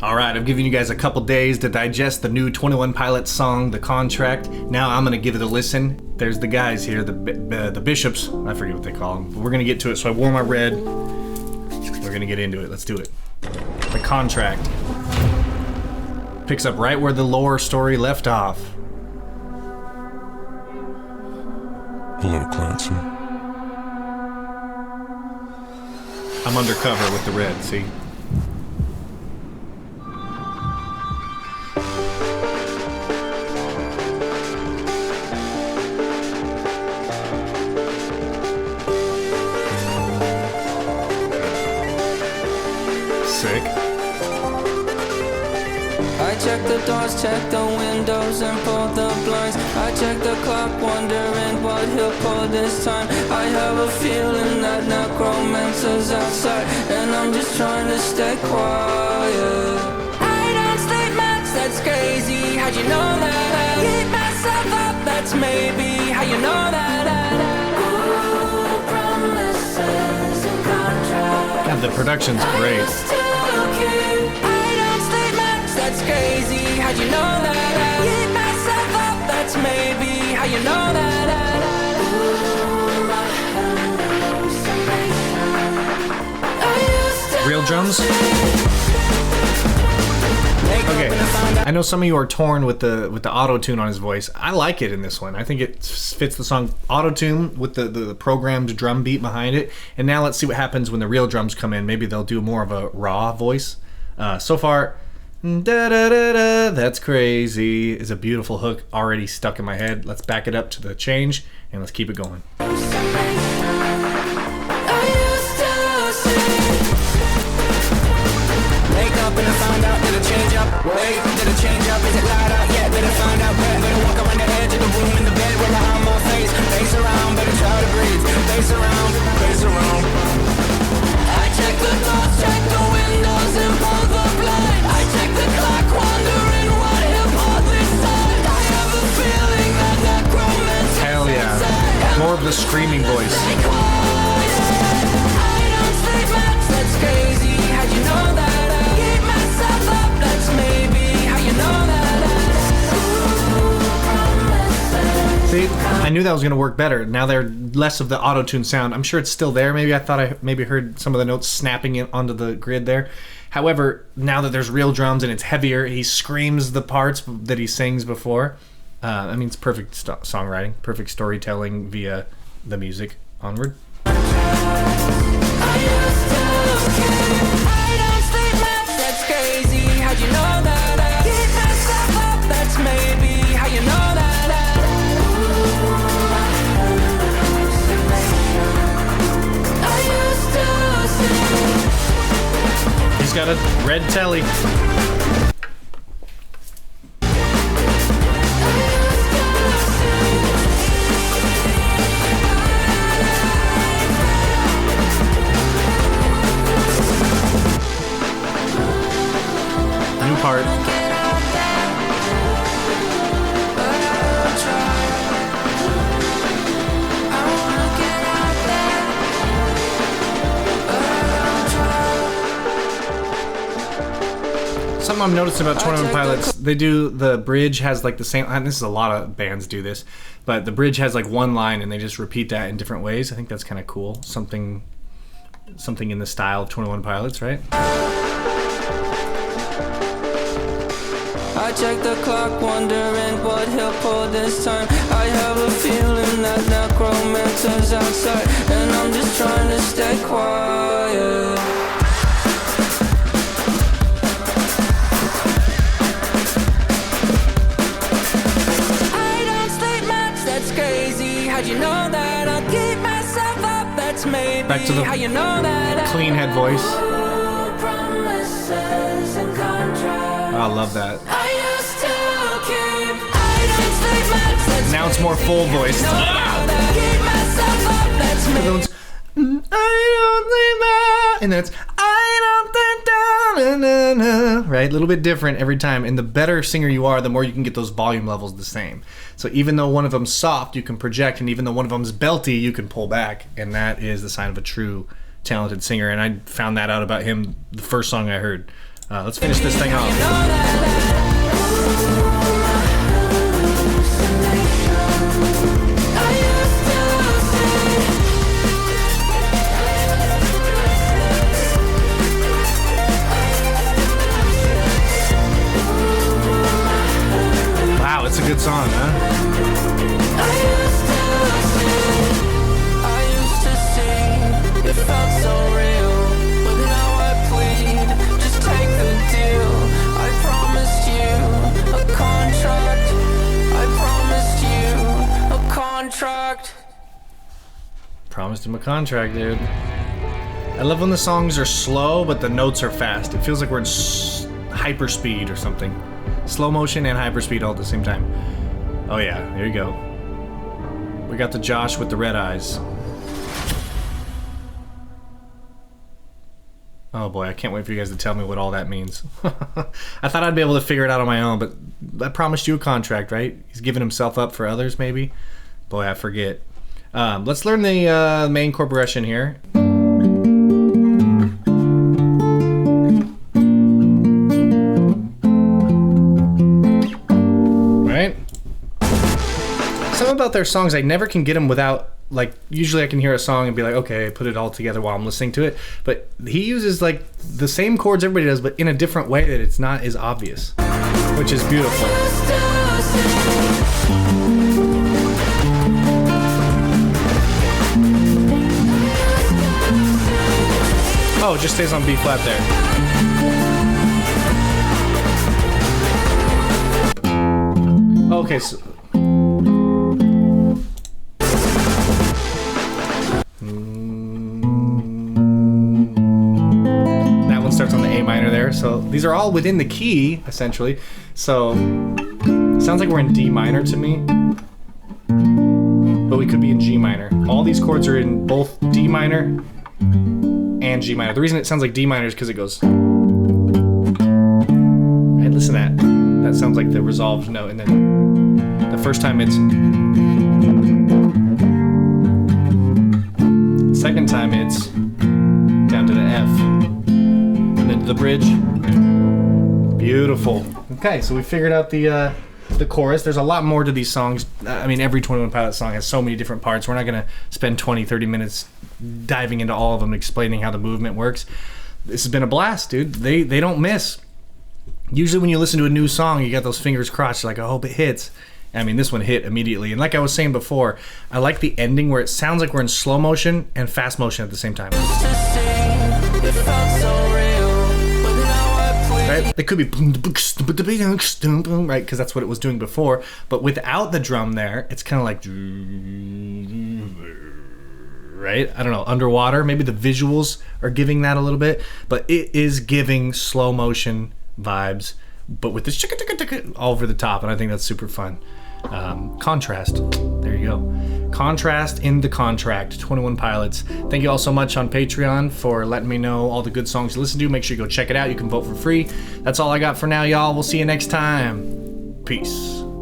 All right, I've given you guys a couple days to digest the new 21 Pilots song, The Contract. Now I'm going to give it a listen. There's the guys here, the bishops. I forget what they call them. But we're going to get to it. So I wore my red. We're going to get into it. Let's do it. The Contract. Picks up right where the lore story left off. Hello, Clancy. I'm undercover with the red, see? Sick. I check the doors, check the windows, and pull the blinds. I check the clock, wondering what he'll pull this time. I have a feeling that necromancer's outside, and I'm just trying to stay quiet. I don't sleep much, that's crazy. How'd you know that? I keep myself up, that's maybe how you know that. Ooh, promises and contracts. God, the production's great. That's crazy, how'd you know that? I keep myself up, that's maybe how you know that. Ooh, Real drums? Okay, I know some of you are torn with the autotune on his voice. I like it in this one. I think it fits the song. Autotune with the programmed drum beat behind it. And now let's see what happens when the real drums come in. Maybe they'll do more of a raw voice. So far, da da da da, that's crazy is a beautiful hook already stuck in my head. Let's back it up to the change and let's keep it going. Wake up and I found out, did it change up? Wait, did it change up? Is it light out? Yeah, better find out where. Better walk around the edge of the room in the bed where behind my face. Face around, better try to breathe. Face around, face around. I check the doors, check the windows and pull the blind. I check the clock, wondering what he'll pull this time. I have a feeling that necromancer. Hell yeah. More of the screaming voice. I don't sleep much, that's crazy. How'd you know that? I keep myself up, that's maybe how you know that. See, I knew that was going to work better. Now they're less of the auto-tune sound. I'm sure it's still there. Maybe I thought I maybe heard some of the notes snapping it onto the grid there. However, now that there's real drums and it's heavier, he screams the parts that he sings before. I mean, it's perfect songwriting, perfect storytelling via the music. Onward. That's crazy, how'd you know that? I keep myself up, that's maybe how you know that. He's got a red telly. New part. Something I'm noticing about 21 Pilots, they do, the bridge has like the same, and this is a lot of bands do this, but the bridge has like one line and they just repeat that in different ways. I think that's kind of cool. Something in the style of 21 Pilots, right? I check the clock, wondering what he'll pull this time. I have a feeling that necromancer's outside, and I'm just trying to stay quiet. I don't sleep much, that's crazy. How'd you know that? I'll keep myself up, that's maybe Back to the how you know that. clean head voice. Promises and contracts. I love that. I used to keep. I don't sleep much, that's Now it's more full voice. keep myself up, that's me. And that's I don't think right, a little bit different every time. And the better singer you are, the more you can get those volume levels the same. So even though one of them's soft, you can project, and even though one of them's belty, you can pull back, and that is the sign of a true talented singer. And I found that out about him the first song I heard. Let's finish this thing off. Wow, it's a good song, huh? It felt so real, but now I plead. Just take the deal. I promised you a contract. I promised you a contract. Promised him a contract, dude. I love when the songs are slow, but the notes are fast. It feels like we're in hyperspeed or something. Slow motion and hyperspeed all at the same time. Oh yeah, there you go. We got the Josh with the red eyes. Oh boy, I can't wait for you guys to tell me what all that means. I thought I'd be able to figure it out on my own, but I promised you a contract, right? He's giving himself up for others, maybe? Boy, I forget. Let's learn the main chord progression here. Right? Something about their songs, I never can get them without, like, usually I can hear a song and be like, okay, put it all together while I'm listening to it. But he uses, like, the same chords everybody does, but in a different way that it's not as obvious, which is beautiful. Oh, it just stays on B flat there. Okay, so... That one starts on the A minor there, so these are all within the key, essentially. So, sounds like we're in D minor to me. But we could be in G minor. All these chords are in both D minor and G minor. The reason it sounds like D minor is because it goes... Right, listen to that. That sounds like the resolved note, and then the first time it's... Second time it's down to the F. And then to the bridge. Beautiful. Okay, so we figured out the chorus. There's a lot more to these songs. I mean, every 21 Pilots song has so many different parts. We're not going to spend 20, 30 minutes diving into all of them, explaining how the movement works. This has been a blast, dude. They don't miss. Usually when you listen to a new song, you got those fingers crossed. You're like, I hope it hits. I mean, this one hit immediately. And like I was saying before, I like the ending where it sounds like we're in slow motion and fast motion at the same time. Right? It could be right, because that's what it was doing before. But without the drum there, it's kind of like, right? I don't know, underwater. Maybe the visuals are giving that a little bit, but it is giving slow motion vibes, but with this all over the top, and I think that's super fun. Contrast. There you go. Contrast in the contract. 21 Pilots. Thank you all so much on Patreon for letting me know all the good songs to listen to. Make sure you go check it out. You can vote for free. That's all I got for now, y'all. We'll see you next time. Peace.